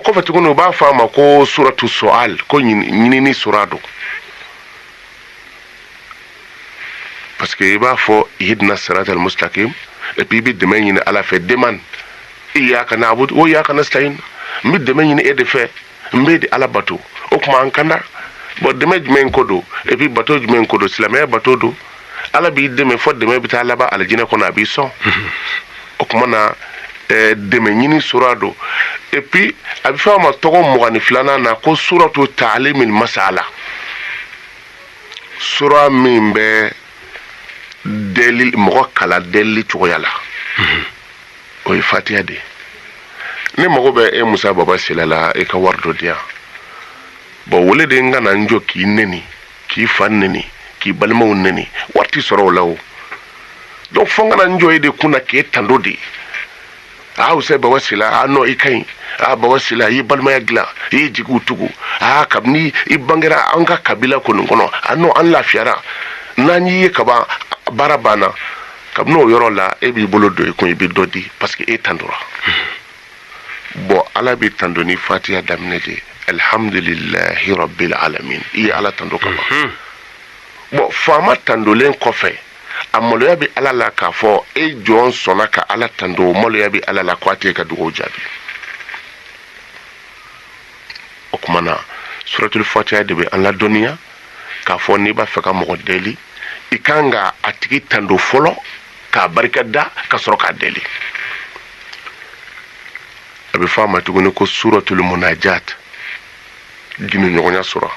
ko fatugono ba fama ko suratu su'al ko ni surado parce que il va fo hidna siratal mustaqim et puis bi demain ni ala fait demande iyyaka na'budu wa iyyaka nasta'in mi demain ni e de fait mbedi ala bato o kuma an kanda bo demain men kodo et puis bato men kodo islamé bato do ala bi demain fo demain bi ta laba aljina ko na bi son o kuma na demain ni surado et puis abi fa ma togo mogani flana na ko suratu ta'limil mas'ala sura min be delil mogo kala delli cogoyala o ye fatiha de ne mago bɛ e musa baba silala e ka wari dɔ diyan bon wele de n kana n jɔ k'i neni k'i fa neni k'i balimaw neni wari ti sɔrɔ o la o donc fo n kana n jɔ e de kunna k'e tando de usa baba sila non i ka ɲi baba sila i ye balimaya dilan i ye jigiw tugu kabini i bangera an ka kabila kɔni kɔnɔ non an lafiyara n'an y'i ye kaban baara banna kabini o yɔrɔ la e b'i bolo don i kun i bɛ dɔ di parce que e tandora bon ala b'i tando ni fatiha daminɛ de alhamdulillahi rabbil alamin i ye ala tando kaban bon faama tandolen kɔfɛ a maloya bɛ ala la k'a fɔ e jɔn sɔnna ka ala tando maloya bɛ ala la k'a tɛ ka dugawu jaabi o kuma na suratul fatiha de bɛ an ladɔnniya k'a fɔ n'i b'a fɛ ka mɔgɔ deli i kan ka a tigi tando fɔlɔ k'a barika da ka sɔrɔ k'a deli a bɛ fɔ a ma tuguni ko suratul munajat gini ɲɔgɔnya sɔrɔ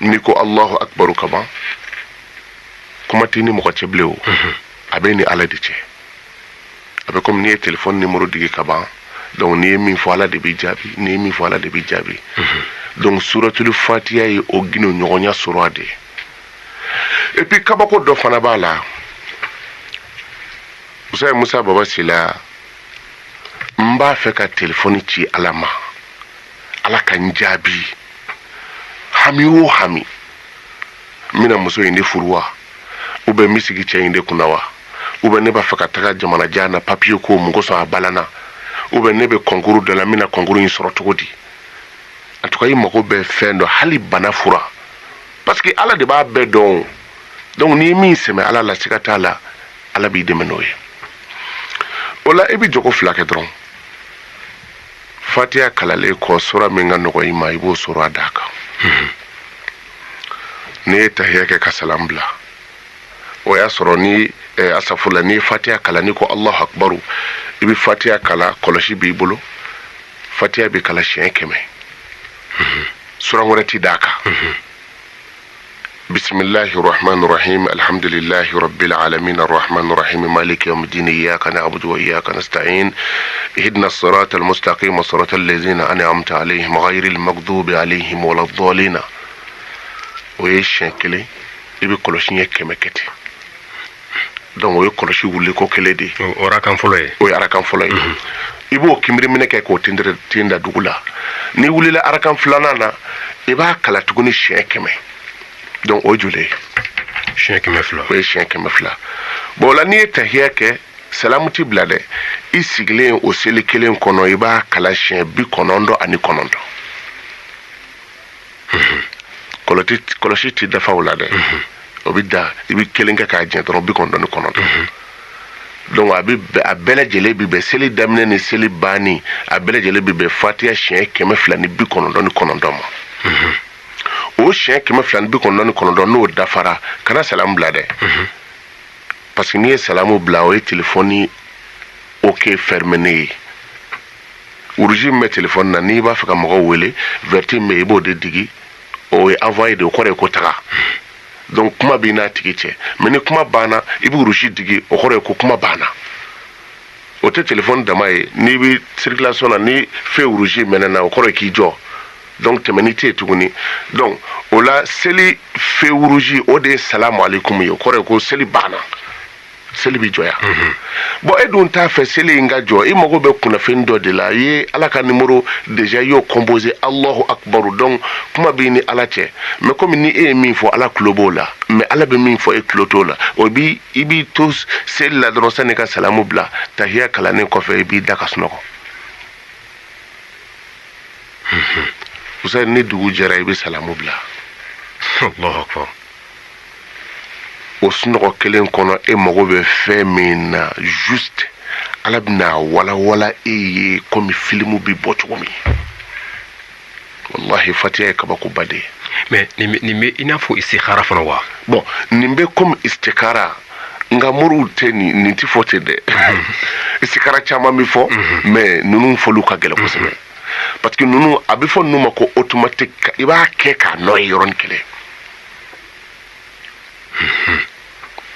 n'i ko allahu akbaru kaban kuma t'i ni mɔgɔ cɛ bilen o a bɛ ni ala de cɛ a bɛ komi n'i ye telefɔni nimero digi kaban donc n'i ye min fɔ ala de b'i jaabi n'i ye min fɔ ala de b'i jaabi donc suratul fatiha ye o gini ɲɔgɔnya sɔrɔ a de et puis kabako dɔ fana b'a la musa baba sila n b'a fɛ ka telefɔni ci ala ma ala ka n jaabi hami o hami n bɛna muso in de furu wa ou bien n bɛ sigi cɛ in de kunna wa ou bien ne b'a fɛ ka taga jamanajan na papiye ko mun kosɔn a balana ou bien ne bɛ kɔnkuru dɔ la n bɛna kɔnkuru in sɔrɔ cogo di en tout cas i mago bɛ fɛn dɔ hali bana fura parce que ala de b'a bɛɛ dɔn donc n'i ye min sɛmɛ ala la siga t'a la ala b'i dɛmɛ n'o ye o la i bɛ jogo fila kɛ dɔrɔn fatiha kalalen kɔ sura min ka nɔgɔ i ma i b'o sɔrɔ a da kan n'i ye tahiya kɛ ka salam bila o y'a sɔrɔ ni asafurla n'i ye fatiha kalan n'i ko allahu akbaru i bɛ fatiha kala kɔlɔsi b'i bolo fatiha bɛ kala siɲɛ 100 sura wɛrɛ ti d'a kan بسم الله الرحمن الرحيم الحمد لله رب العالمين الرحمن الرحيم مالك يوم الدين إياك نعبد وإياك نستعين اهدنا الصراط المستقيم صراط الذين أنعمت عليهم غير المغضوب عليهم ولا الضالين ويشكلي يبي كلشين يكمكتي donc o ye kɔlɔsi wuli ko kelen de o arakan fɔlɔ ye o ye arakan fɔlɔ ye i b'o kinbiri minɛ kɛ k'o tinda dugu la n'i wulila arakan filanan na i b'a kala tuguni siɲɛ 100 donc o joli siɲɛ 200 o ye siɲɛ 200 bon o la n'i ye tahiya kɛ salamu ti bila dɛ i sigilen o seli kelen kɔnɔ i b'a kala siɲɛ 99 kɔlɔsi ti dafa o la dɛ o bi da i bi kelen kɛ k'a jɛ dɔrɔn 99 donc a bɛɛ lajɛlen bi bɛn seli daminɛ ni seli banni a bɛɛ lajɛlen bi bɛn fatiha siɲɛ 299 ma o siɲɛ 299 n'o dafara kana salamu bila dɛ parce que n'i ye salamu bila o ye telefɔni ok fermé ye uruji min bɛ telefɔni na n'i b'a fɛ ka mɔgɔw wele verti min bɛ i b'o de digi o ye envoyé de o kɔrɔ ye ko taga donc kuma b'i n'a tigi cɛ mais ni kuma banna i bɛ urusi digi o kɔrɔ ye ko kuma banna o tɛ telefɔni dama ye n'i bɛ circulation na ni fɛn urusi mɛnɛ na o kɔrɔ ye k'i jɔ donc tɛmɛni tɛ yen tuguni donc o la seli fɛn urusi o de ye salamu aleykum ye o kɔrɔ ye ko seli banna seli bi jɔya bon e dun t'a fɛ seli in ka jɔ i mago bɛ kunnafoni dɔ de la i ye ala ka numéro déjà y'o composé allahu akbaru donc kuma b'i ni ala cɛ mais comme ni e ye min fɔ ala tulo b'o la mais ala bɛ min fɔ e tulo t'o la o bi i b'i to seli la dɔrɔn sanni ka salamu bila tahiya kalannen kɔfɛ i b'i da ka sunɔgɔ usa ni dugu jɛra i bɛ salamu bila Allahu akbar. o sunɔgɔ kelen kɔnɔ e mago bɛ fɛn min na juste ala bɛna walawala e ye komi filimu bi bɔ cogo min wallahi fatiha ye kabakoba de ye mais nin bɛ i n'a fɔ istikhara fana wa bon nin bɛ komi istikara nga moriw tɛ nin ti fɔ ten dɛ istikara caman bi fɔ mais ninnu fɔliw ka gɛlɛn kosɛbɛ parce que ninnu a bɛ fɔ ninnu ma ko automatique i b'a kɛ k'a nɔ ye yɔrɔnin kelen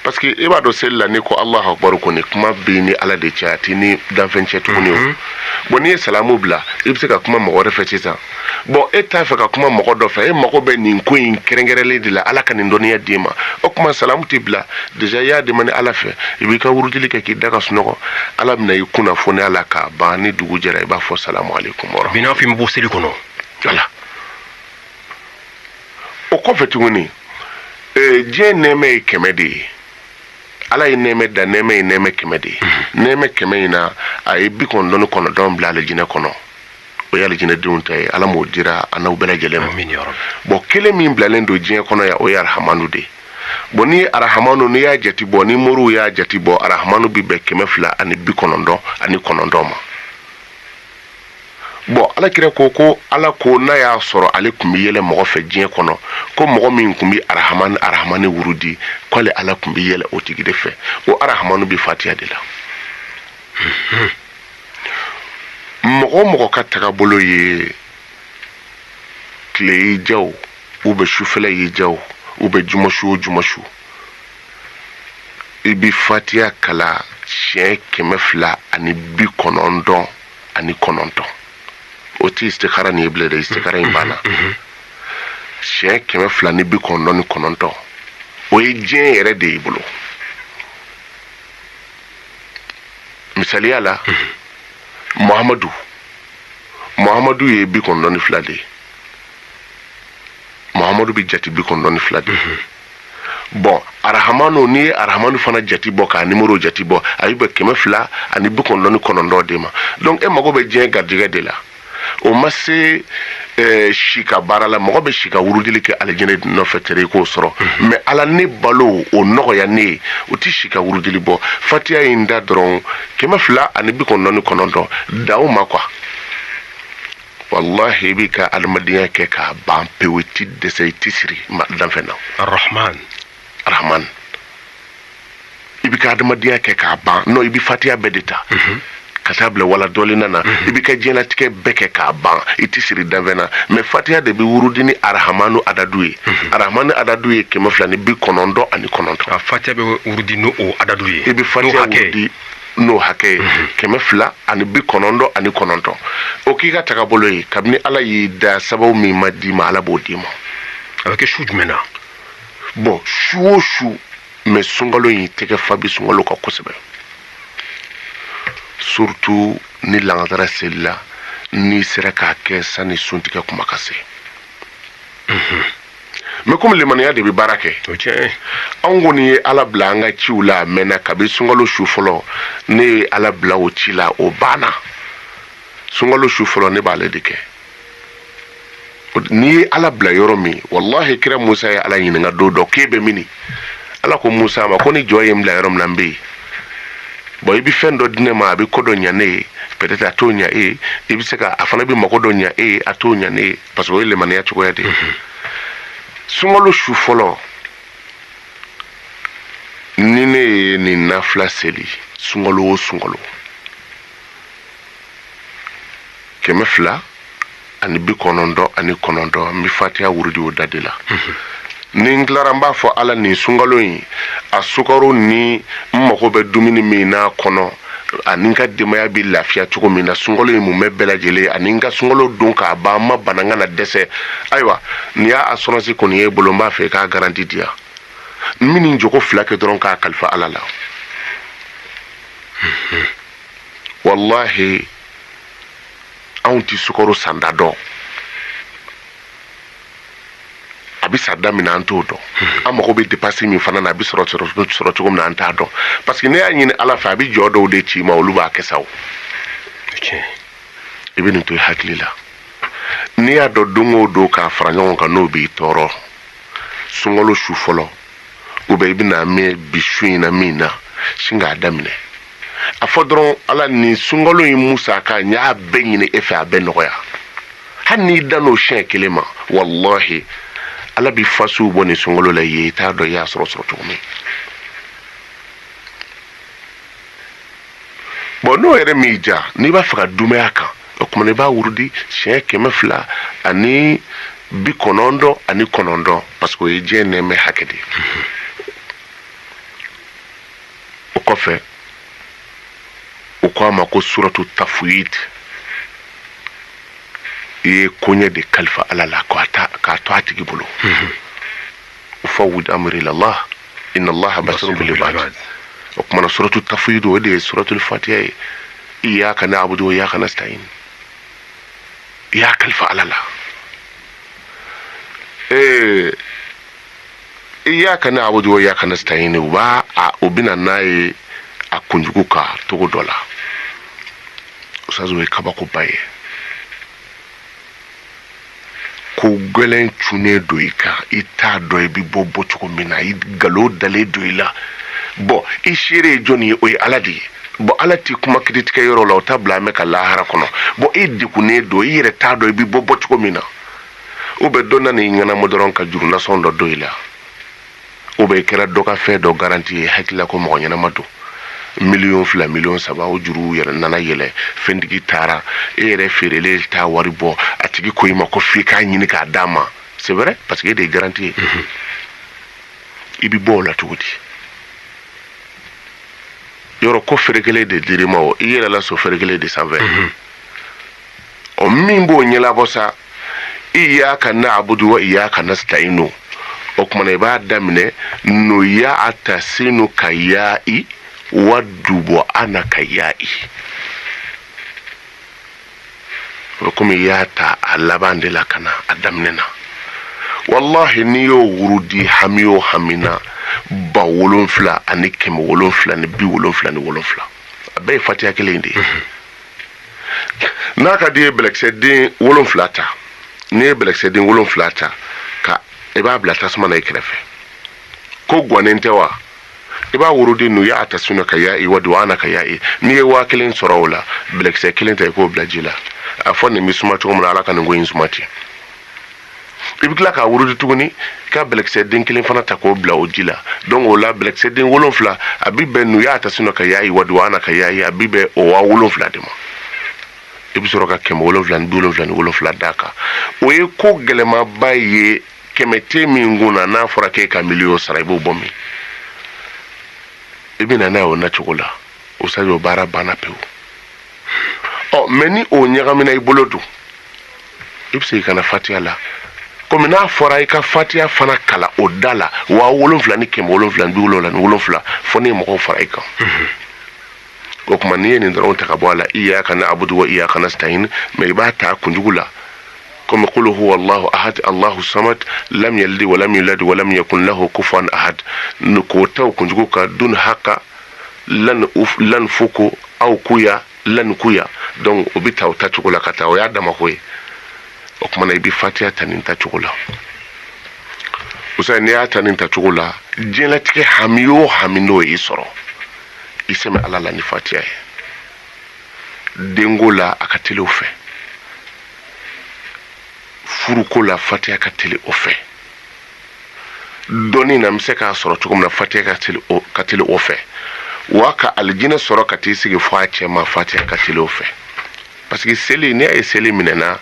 parce que i b'a dɔn seli la ni ko Allahu akbar ko ni kuma bɛ ni ala de cɛ a ti ni danfɛn cɛ tuguni o bon n'i ye salamu bila i bɛ se ka kuma mɔgɔ wɛrɛ fɛ sisan bon e t'a fɛ ka kuma mɔgɔ dɔ fɛ e mago bɛ nin ko in kɛrɛnkɛrɛnlen de la ala ka nin dɔnniya d'i ma o kuma salamu tɛ bila déjà i y'a demandé ala fɛ i b'i ka wurudili kɛ k'i da ka sunɔgɔ ala bɛna i kunnafoni ala k'a ban ni dugu jɛra i b'a fɔ salamu aleykum wa rahmatulah. bi n'a fɔ i ma bɔ seli kɔnɔ. voilà o kɔfɛ tuguni diɲɛ nɛɛmɛ ye 100 de ye ala ye nɛɛmɛ da nɛɛmɛ ye nɛɛmɛ 100 de ye nɛɛmɛ 100 in na a ye 99 bila alijinɛ kɔnɔ o ye alijinɛdenw ta ye ala m'o dira a n'aw bɛɛ lajɛlen ma bon kelen min bilalen don diɲɛ kɔnɔ yan o ye arahamanu de bon ni arahamanu n'i y'a jati bɔ ni moriw y'a jati bɔ arahamanu bi bɛn 299 ma bon alakira ko ala ko n'a y'a sɔrɔ ale tun bɛ yɛlɛ mɔgɔ fɛ diɲɛ kɔnɔ ko mɔgɔ min tun bɛ arahamani wurudi k'ale ala tun bɛ yɛlɛ o tigi de fɛ o arahamanu bɛ fatiha de la mɔgɔ mɔgɔ ka tagabolo ye tile y'i diya o ou bien sufɛla y'i diya o ou bien jumasu o jumasu i bɛ fatiha kala siɲɛ 299 o ti istikara ni ibile de istikara in banna siɲɛ 299 o ye diɲɛ yɛrɛ de y'i bolo misaliya la muhamadu ye 92 de ye muhamadu bi jati 92 de bon arahamanu ni ye arahamanu fana jati bɔ k'a numéro jati bɔ a yi bɛ 299 de ma donc e mago bɛ diɲɛ garijɛgɛ de la o ma se si ka baara la mɔgɔ bɛ si ka wurudili kɛ alijinɛ nɔfɛ tere i k'o sɔrɔ mais ala ne balo o nɔgɔya ne ye o ti si ka wurudili bɔ fatiha in da dɔrɔn 299 da o ma quoi wallahi i b'i ka adamadenya kɛ k'a ban pewu i ti dɛsɛ i ti siri danfɛn na arahman i b'i ka adamadenya kɛ k'a ban non i bɛ fatiha bɛɛ de ta ka taa bila wala dɔɔnin na i b'i ka diɲɛlatigɛ bɛɛ kɛ k'a ban i ti siri danfɛn na mais fatiha de bɛ wurudi ni arahamanu adadu ye arahamanu adadu ye 299 a fatiha bɛ wurudi n'o adadu ye i bɛ fatiha wurudi n'o hakɛ ye 299 o k'i ka tagabolo ye kabini ala y'i da sababu min ma d'i ma ala b'o d'i ma a bɛ kɛ su jumɛn na bon su o su mais sunkalo in tɛgɛ fa bi sunkalo kan kosɛbɛ surtout ni lansara selila n'i sera k'a kɛ sanni suntigɛ kuma ka se mais comme limaniya de bɛ baara kɛ anw kɔni ye ala bila an ka ciw la a mɛnna kabi sunkalo su fɔlɔ ne ye ala bila o ci la o banna sunkalo su fɔlɔ ne b'ale de kɛ n'i ye ala bila yɔrɔ min wallahi kira musa ye ala ɲininka don dɔ k'e bɛ mini ala ko musa ma ko ni jɔ ye n bila yɔrɔ min na n bɛ yen bon i bɛ fɛn dɔ di ne ma a bɛ ko dɔ ɲɛ ne ye peut-être a t'o ɲɛ e ye i bɛ se ka a fana bɛ mago dɔ ɲɛ e ye a t'o ɲɛ ne ye parce que o ye limaniya cogoya de ye sunkalo su fɔlɔ ni ne ye nin nafila seli sunkalo o sunkalo 299 n bɛ fatiha wurudi o da de la ni n tilara n b'a fɔ ala nin sunkalo in a sukaro ni n mago bɛ dumuni min n'a kɔnɔ ani n ka denbaya bɛ lafiya cogo min na sunkalo in mun bɛ bɛɛ lajɛlen ani n ka sunkalo dun k'a ban n ma bana n kana dɛsɛ ayiwa ni y'a assurance kɔni ye bolo n b'a fɛ i k'a garanti di yan n bɛ nin jogo 2 kɛ dɔrɔn k'a kalifa ala la wallahi anw ti sukaro sanda dɔn a bɛ sa da min na an t'o dɔn an mago bɛ dépense min fana na a bɛ sɔrɔ cogo min na an t'a dɔn parce que ne y'a ɲini ala fɛ a bɛ jɔ dɔw de ci ma olu b'a kɛ sa o i bɛ nin to i hakili la n'i y'a dɔn don o don k'a fara ɲɔgɔn kan n'o b'i tɔɔrɔ sunkalo su fɔlɔ i bɛna mɛn bi su in na min na sin k'a daminɛ a fɔ dɔrɔn ala ni sunkalo in musaka n y'a bɛɛ ɲini e fɛ a bɛɛ nɔgɔya hali n'i dan n'o siɲɛ kelen ma wallahi ala bi fasiw bɔ nin sunkalo la ye i t'a dɔn i y'a sɔrɔ cogo min bon n'o yɛrɛ m'i ja n'i b'a fɛ ka dumaya kan o kuma i b'a wurudi siɲɛ 200 ani 99 parce que o ye diɲɛ nɛɛmɛ hakɛ de o kɔfɛ o ko a ma ko suratu tafwid i ye koɲɛ de kalifa ala la k'a to a tigi bolo ufawwid amri ilallah inna allaha basirun bil ibad o kuma na suratu tafwid o de ye suratul fatiha ye iyyaka na'budu wa iyyaka nasta'in ya kalifa ala la iyyaka na'budu wa iyyaka nasta'in o bina n'a ye a kunjugu ka togo dɔ la usazu ye kabakoba ye ko gɛlɛn cunnen do i kan i t'a dɔn i bi bɔ cogo min na i galo dalen do i la bɔn i seere ye jɔnni ye o ye ala de ye bɔn ala t'i kuma kiritigɛ yɔrɔ la o t'a bila mɛn ka lahara kɔnɔ bɔn i degunnen do i yɛrɛ t'a dɔn i bi bɔ cogo min na u bɛ dɔ nana i ɲɛnamɔ dɔrɔn ka juru nasɔn dɔ do i la u bɛ i kɛra dɔ ka fɛn dɔ garanti ye hakilila ko mɔgɔ ɲɛnama don 2 miliyɔn 3 o juru yɛrɛ nana yɛlɛ fɛntigi taara e yɛrɛ feerelen t'a wari bɔ a tigi ko i ma ko f'i k'a ɲini k'a d'a ma c'est vrai parce que e de ye garanti ye i bi bɔ o la cogo di yɔrɔ ko ferekelen de dir'i ma o i yɛrɛ la so ferekelen de sanfɛ o min b'o ɲɛlabɔ sa iyyaka na'budu wa iyyaka nasta'inu o kumana i b'a daminɛ no ya'tasinu ka ya'i wadubo ana ka ya'i o komi i y'a ta a laban de la ka na a daminɛ na wallahi n'i y'o wurudi hami o hami na 7,777 a bɛɛ ye fatiha kelen de ye n'a ka di ye bɛlɛkisɛden 7 ta n'i ye bɛlɛkisɛden 7 ta ka i b'a bila tasuma na i kɛrɛfɛ ko gwanen tɛ wa i b'a wurudi nu y'a tasuna ka ya'i wa du'ana ka ya'i n'i ye 1000 sɔrɔ o la bɛlɛkisɛ kelen ta i k'o bila ji la a fɔ nin bɛ suma cogo min na ala ka nin ko in suma ten i bɛ tila k'a wurudi tuguni ka bɛlɛkisɛden kelen fana ta k'o bila o ji la donc o la bɛlɛkisɛden 7 a bi bɛn nu y'a tasuna ka ya'i wa du'ana ka ya'i a bi bɛn o 7 de ma i bɛ sɔrɔ ka 777 d'a kan o ye ko gɛlɛmaba ye 100 tɛ min kun na n'a fɔra k'e ka miliyɔn sara i b'o bɔ min i bɛ na n'a ye o nacogo la o sa o baara banna pewu mɛ ni o ɲagamina i bolo dun i bɛ segin ka na fatiha la komi n'a fɔra i ka fatiha fana kala o da la 7,777 fo ni mɔgɔw fara i kan o kuma n'i ye nin dɔrɔn ta ka bɔ a la iyyaka na'budu wa iyyaka nasta'in mɛ i b'a ta kunjugu la comme qul huwa allahu ahad allahu samad lam yalid wa lam yulad wa lam yakun lahu kufuwan ahad ko taw kunjugu ka dun haka lan fuku aw kuya lan kuya donc o bi taw ta cogo la ka taa o y'a dama ko ye o kuma na i bi fatiha ta nin ta cogo la usa n'i y'a ta nin ta cogo la diɲɛlatigɛ hami o hami n'o ye i sɔrɔ i sɛmɛ ala la ni fatiha ye denko la a ka teli o fɛ furuko la fatiha ka teli o fɛ dɔnni na n bɛ se k'a sɔrɔ cogo min na fatiha ka teli o fɛ wa ka alijinɛ sɔrɔ ka t'i sigi fɔ a cɛ ma fatiha ka teli o fɛ parce que seli ne ye seli minɛna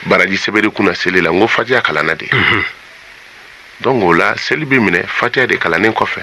baraji sɛbɛnni kunna seli la n ko fatiha kalanna de donc o la seli bɛ minɛ fatiha de kalannen kɔfɛ